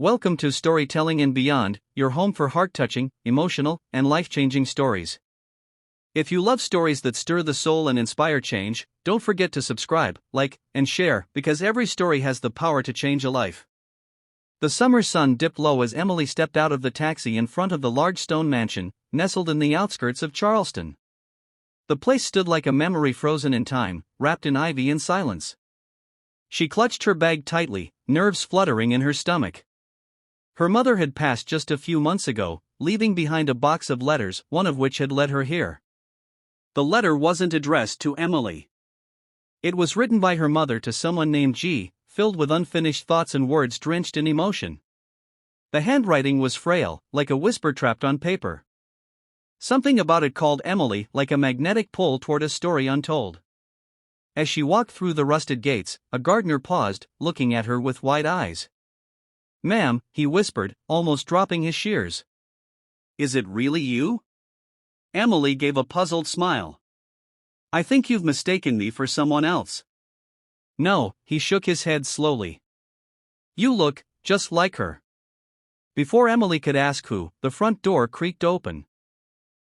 Welcome to Storytelling and Beyond, your home for heart-touching, emotional, and life-changing stories. If you love stories that stir the soul and inspire change, don't forget to subscribe, like, and share, because every story has the power to change a life. The summer sun dipped low as Emily stepped out of the taxi in front of the large stone mansion, nestled in the outskirts of Charleston. The place stood like a memory frozen in time, wrapped in ivy and silence. She clutched her bag tightly, nerves fluttering in her stomach. Her mother had passed just a few months ago, leaving behind a box of letters, one of which had led her here. The letter wasn't addressed to Emily. It was written by her mother to someone named G, filled with unfinished thoughts and words drenched in emotion. The handwriting was frail, like a whisper trapped on paper. Something about it called Emily like a magnetic pull toward a story untold. As she walked through the rusted gates, a gardener paused, looking at her with wide eyes. "Ma'am," he whispered, almost dropping his shears. "Is it really you?" Emily gave a puzzled smile. "I think you've mistaken me for someone else." "No," he shook his head slowly. "You look just like her." Before Emily could ask who, the front door creaked open.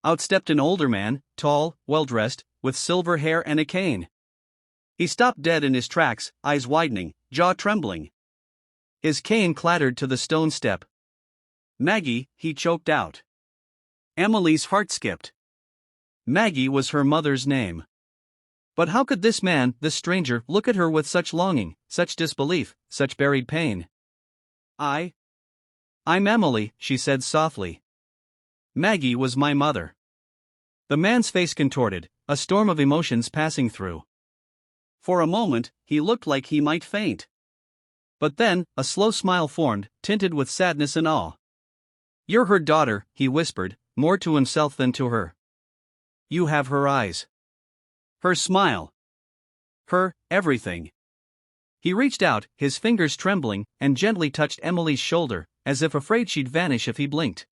Out stepped an older man, tall, well-dressed, with silver hair and a cane. He stopped dead in his tracks, eyes widening, jaw trembling. His cane clattered to the stone step. "Maggie," he choked out. Emily's heart skipped. Maggie was her mother's name. But how could this man, this stranger, look at her with such longing, such disbelief, such buried pain? I'm Emily," she said softly. "Maggie was my mother." The man's face contorted, a storm of emotions passing through. For a moment, he looked like he might faint. But then, a slow smile formed, tinted with sadness and awe. "You're her daughter," he whispered, more to himself than to her. "You have her eyes. Her smile. Her everything." He reached out, his fingers trembling, and gently touched Emily's shoulder, as if afraid she'd vanish if he blinked.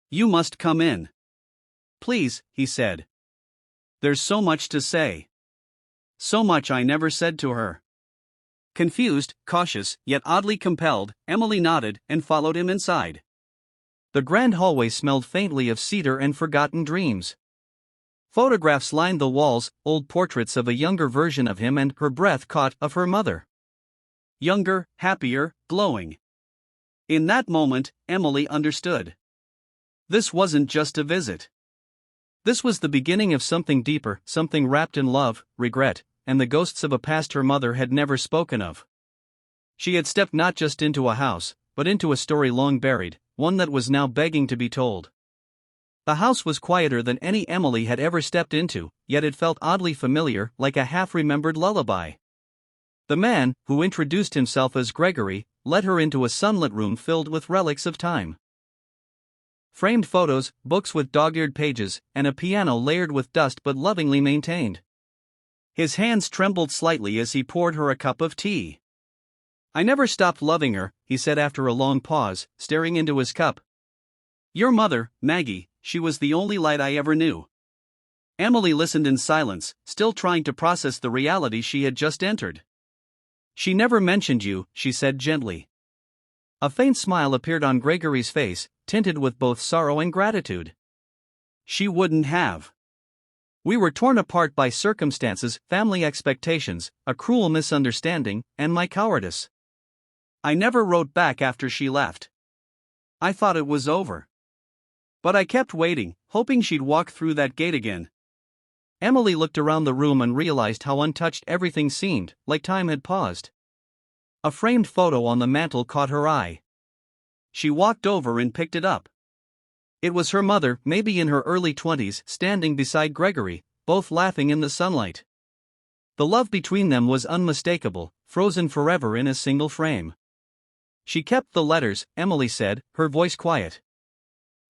"You must come in. Please," he said. "There's so much to say. So much I never said to her." Confused, cautious, yet oddly compelled, Emily nodded and followed him inside. The grand hallway smelled faintly of cedar and forgotten dreams. Photographs lined the walls, old portraits of a younger version of him, and her breath caught of her mother. Younger, happier, glowing. In that moment, Emily understood. This wasn't just a visit. This was the beginning of something deeper, something wrapped in love, regret, and the ghosts of a past her mother had never spoken of. She had stepped not just into a house, but into a story long buried, one that was now begging to be told. The house was quieter than any Emily had ever stepped into, yet it felt oddly familiar, like a half-remembered lullaby. The man, who introduced himself as Gregory, led her into a sunlit room filled with relics of time. Framed photos, books with dog-eared pages, and a piano layered with dust but lovingly maintained. His hands trembled slightly as he poured her a cup of tea. "I never stopped loving her," he said after a long pause, staring into his cup. "Your mother, Maggie, she was the only light I ever knew." Emily listened in silence, still trying to process the reality she had just entered. "She never mentioned you," she said gently. A faint smile appeared on Gregory's face, tinted with both sorrow and gratitude. "She wouldn't have. We were torn apart by circumstances, family expectations, a cruel misunderstanding, and my cowardice. I never wrote back after she left. I thought it was over. But I kept waiting, hoping she'd walk through that gate again." Emily looked around the room and realized how untouched everything seemed, like time had paused. A framed photo on the mantel caught her eye. She walked over and picked it up. It was her mother, maybe in her early 20s, standing beside Gregory, both laughing in the sunlight. The love between them was unmistakable, frozen forever in a single frame. "She kept the letters," Emily said, her voice quiet.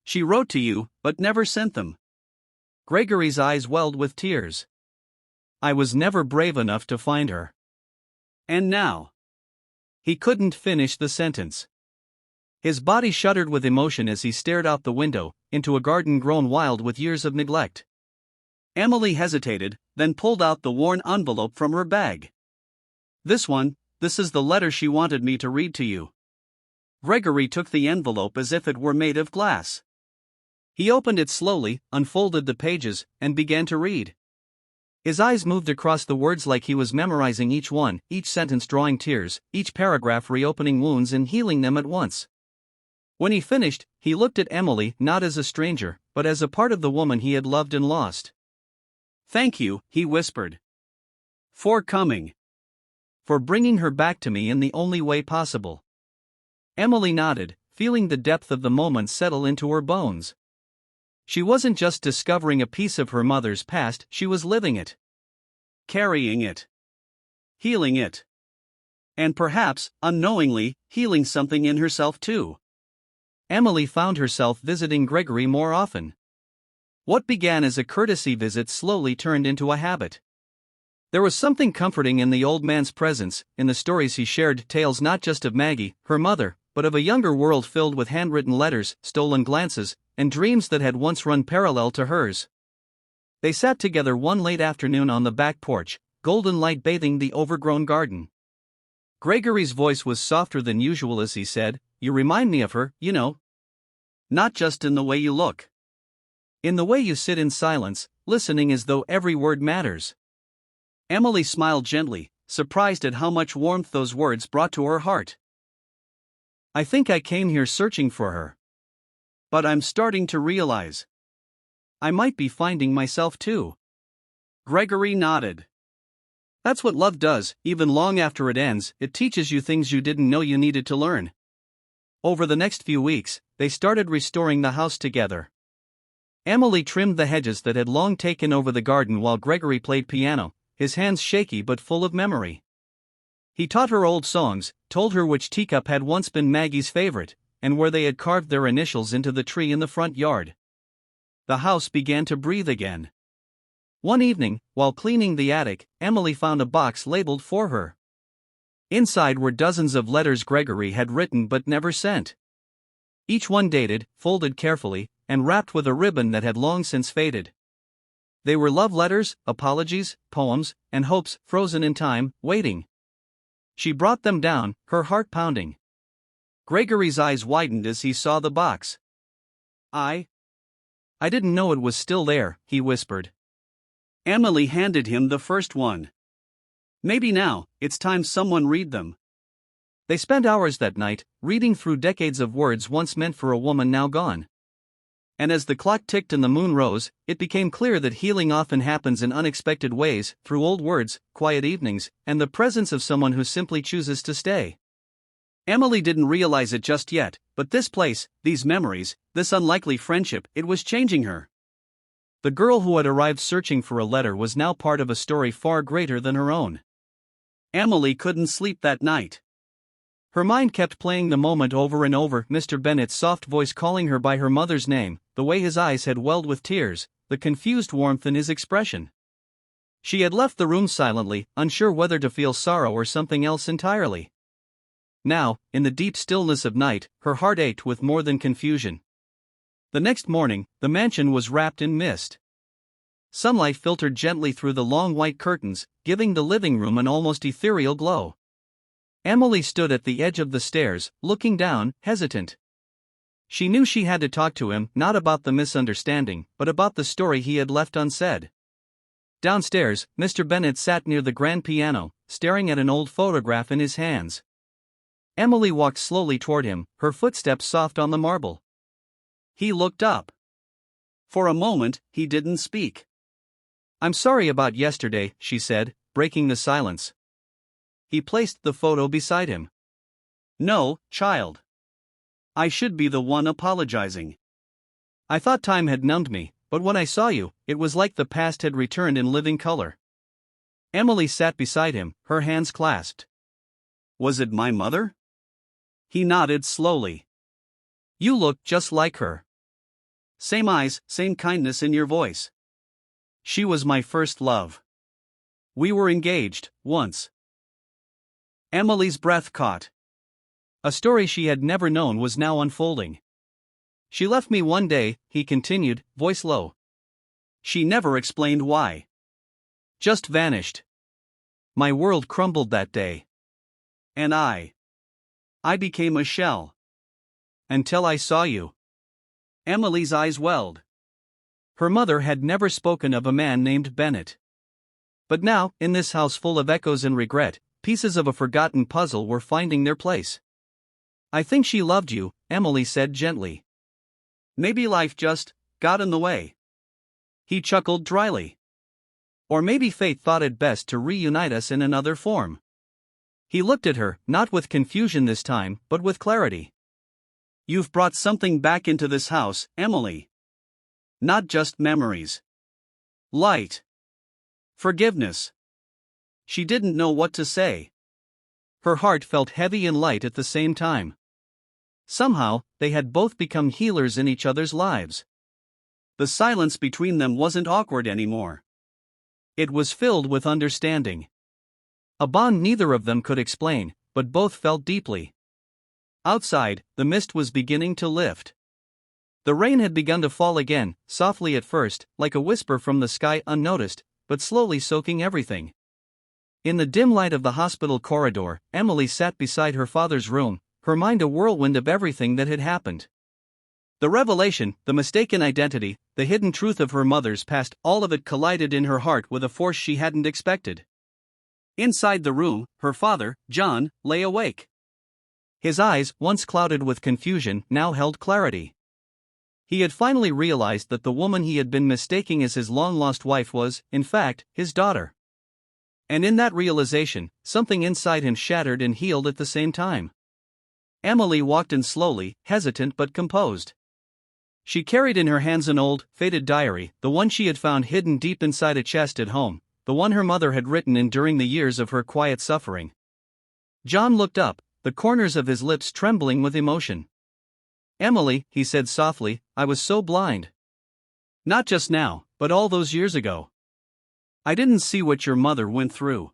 "She wrote to you, but never sent them." Gregory's eyes welled with tears. "I was never brave enough to find her." "And now?" He couldn't finish the sentence. His body shuddered with emotion as he stared out the window, into a garden grown wild with years of neglect. Emily hesitated, then pulled out the worn envelope from her bag. This is the letter she wanted me to read to you." Gregory took the envelope as if it were made of glass. He opened it slowly, unfolded the pages, and began to read. His eyes moved across the words like he was memorizing each one, each sentence drawing tears, each paragraph reopening wounds and healing them at once. When he finished, he looked at Emily not as a stranger, but as a part of the woman he had loved and lost. "Thank you," he whispered. "For coming. For bringing her back to me in the only way possible." Emily nodded, feeling the depth of the moment settle into her bones. She wasn't just discovering a piece of her mother's past, she was living it. Carrying it. Healing it. And perhaps, unknowingly, healing something in herself too. Emily found herself visiting Gregory more often. What began as a courtesy visit slowly turned into a habit. There was something comforting in the old man's presence, in the stories he shared, tales not just of Maggie, her mother, but of a younger world filled with handwritten letters, stolen glances, and dreams that had once run parallel to hers. They sat together one late afternoon on the back porch, golden light bathing the overgrown garden. Gregory's voice was softer than usual as he said, "You remind me of her, you know. Not just in the way you look. In the way you sit in silence, listening as though every word matters." Emily smiled gently, surprised at how much warmth those words brought to her heart. "I think I came here searching for her. But I'm starting to realize I might be finding myself too." Gregory nodded. "That's what love does, even long after it ends, it teaches you things you didn't know you needed to learn." Over the next few weeks, they started restoring the house together. Emily trimmed the hedges that had long taken over the garden while Gregory played piano, his hands shaky but full of memory. He taught her old songs, told her which teacup had once been Maggie's favorite, and where they had carved their initials into the tree in the front yard. The house began to breathe again. One evening, while cleaning the attic, Emily found a box labeled for her. Inside were dozens of letters Gregory had written but never sent. Each one dated, folded carefully, and wrapped with a ribbon that had long since faded. They were love letters, apologies, poems, and hopes frozen in time, waiting. She brought them down, her heart pounding. Gregory's eyes widened as he saw the box. I didn't know it was still there," he whispered. Emily handed him the first one. "Maybe now, it's time someone read them." They spent hours that night, reading through decades of words once meant for a woman now gone. And as the clock ticked and the moon rose, it became clear that healing often happens in unexpected ways, through old words, quiet evenings, and the presence of someone who simply chooses to stay. Emily didn't realize it just yet, but this place, these memories, this unlikely friendship, it was changing her. The girl who had arrived searching for a letter was now part of a story far greater than her own. Emily couldn't sleep that night. Her mind kept playing the moment over and over, Mr. Bennet's soft voice calling her by her mother's name, the way his eyes had welled with tears, the confused warmth in his expression. She had left the room silently, unsure whether to feel sorrow or something else entirely. Now, in the deep stillness of night, her heart ached with more than confusion. The next morning, the mansion was wrapped in mist. Sunlight filtered gently through the long white curtains, giving the living room an almost ethereal glow. Emily stood at the edge of the stairs, looking down, hesitant. She knew she had to talk to him, not about the misunderstanding, but about the story he had left unsaid. Downstairs, Mr. Bennet sat near the grand piano, staring at an old photograph in his hands. Emily walked slowly toward him, her footsteps soft on the marble. He looked up. For a moment, he didn't speak. "I'm sorry about yesterday," she said, breaking the silence. He placed the photo beside him. "No, child. I should be the one apologizing. I thought time had numbed me, but when I saw you, it was like the past had returned in living color." Emily sat beside him, her hands clasped. "Was it my mother?" He nodded slowly. "You look just like her. Same eyes, same kindness in your voice. She was my first love. We were engaged, once." Emily's breath caught. A story she had never known was now unfolding. "She left me one day," he continued, voice low. "She never explained why. Just vanished. My world crumbled that day. And I became a shell." until I saw you." Emily's eyes welled. Her mother had never spoken of a man named Bennett. But now, in this house full of echoes and regret, pieces of a forgotten puzzle were finding their place. "I think she loved you," Emily said gently. "Maybe life just got in the way." He chuckled dryly. "Or maybe fate thought it best to reunite us in another form." He looked at her, not with confusion this time, but with clarity. "You've brought something back into this house, Emily. Not just memories. Light. Forgiveness." She didn't know what to say. Her heart felt heavy and light at the same time. Somehow, they had both become healers in each other's lives. The silence between them wasn't awkward anymore. It was filled with understanding. A bond neither of them could explain, but both felt deeply. Outside, the mist was beginning to lift. The rain had begun to fall again, softly at first, like a whisper from the sky unnoticed, but slowly soaking everything. In the dim light of the hospital corridor, Emily sat beside her father's room, her mind a whirlwind of everything that had happened. The revelation, the mistaken identity, the hidden truth of her mother's past, all of it collided in her heart with a force she hadn't expected. Inside the room, her father, John, lay awake. His eyes, once clouded with confusion, now held clarity. He had finally realized that the woman he had been mistaking as his long-lost wife was, in fact, his daughter. And in that realization, something inside him shattered and healed at the same time. Emily walked in slowly, hesitant but composed. She carried in her hands an old, faded diary, the one she had found hidden deep inside a chest at home, the one her mother had written in during the years of her quiet suffering. John looked up, the corners of his lips trembling with emotion. "Emily," he said softly, "I was so blind. Not just now, but all those years ago. I didn't see what your mother went through.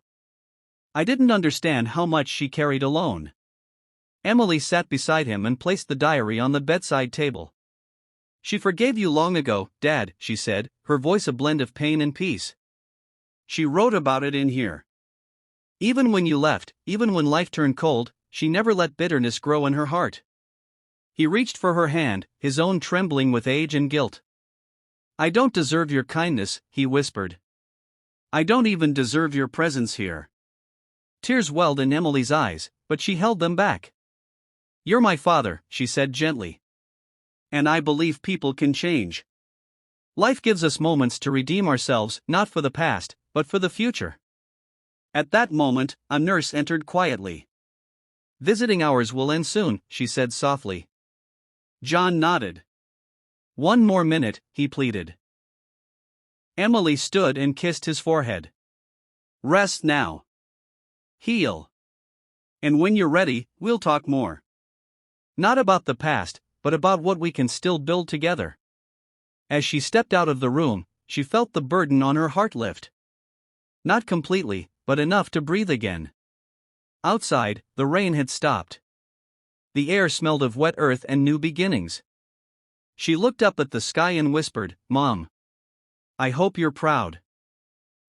I didn't understand how much she carried alone." Emily sat beside him and placed the diary on the bedside table. "She forgave you long ago, Dad," she said, her voice a blend of pain and peace. "She wrote about it in here. Even when you left, even when life turned cold, she never let bitterness grow in her heart." He reached for her hand, his own trembling with age and guilt. "I don't deserve your kindness," he whispered. "I don't even deserve your presence here." Tears welled in Emily's eyes, but she held them back. "You're my father," she said gently. "And I believe people can change. Life gives us moments to redeem ourselves, not for the past, but for the future." At that moment, a nurse entered quietly. "Visiting hours will end soon," she said softly. John nodded. "One more minute," he pleaded. Emily stood and kissed his forehead. "Rest now. Heal. And when you're ready, we'll talk more. Not about the past, but about what we can still build together." As she stepped out of the room, she felt the burden on her heart lift. Not completely, but enough to breathe again. Outside, the rain had stopped. The air smelled of wet earth and new beginnings. She looked up at the sky and whispered, "Mom, I hope you're proud."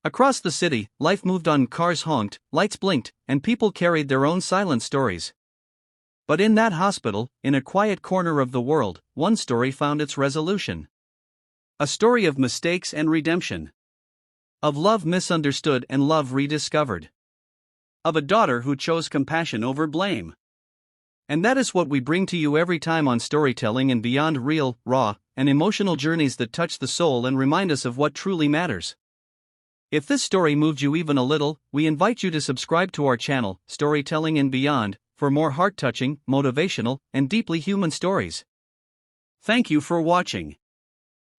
Across the city, life moved on. Cars honked, lights blinked, and people carried their own silent stories. But in that hospital, in a quiet corner of the world, one story found its resolution. A story of mistakes and redemption. Of love misunderstood and love rediscovered. Of a daughter who chose compassion over blame. And that is what we bring to you every time on Storytelling and Beyond, real, raw, and emotional journeys that touch the soul and remind us of what truly matters. If this story moved you even a little, we invite you to subscribe to our channel, Storytelling and Beyond, for more heart-touching, motivational, and deeply human stories. Thank you for watching.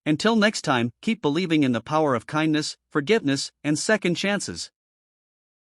Until next time, keep believing in the power of kindness, forgiveness, and second chances.